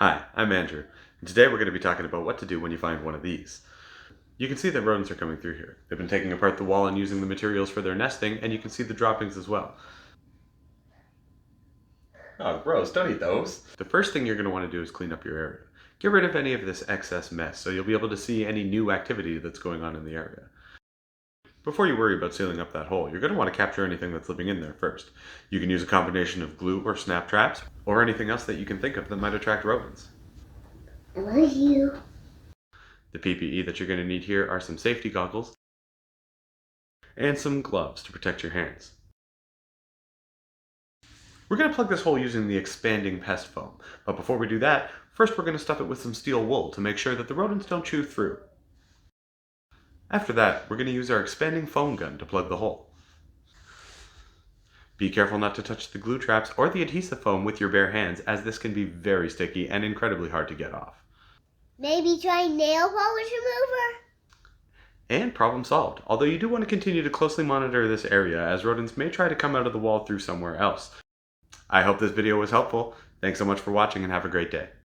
Hi, I'm Andrew, and today we're going to be talking about what to do when you find one of these. You can see that rodents are coming through here. They've been taking apart the wall and using the materials for their nesting, and you can see the droppings as well. Oh, gross, don't eat those. The first thing you're going to want to do is clean up your area. Get rid of any of this excess mess so you'll be able to see any new activity that's going on in the area. Before you worry about sealing up that hole, you're going to want to capture anything that's living in there first. You can use a combination of glue or snap traps, or anything else that you can think of that might attract rodents. I love you. The PPE that you're going to need here are some safety goggles and some gloves to protect your hands. We're going to plug this hole using the expanding pest foam, but before we do that, first we're going to stuff it with some steel wool to make sure that the rodents don't chew through. After that, we're going to use our expanding foam gun to plug the hole. Be careful not to touch the glue traps or the adhesive foam with your bare hands, as this can be very sticky and incredibly hard to get off. Maybe try nail polish remover? And problem solved, although you do want to continue to closely monitor this area as rodents may try to come out of the wall through somewhere else. I hope this video was helpful. Thanks so much for watching and have a great day.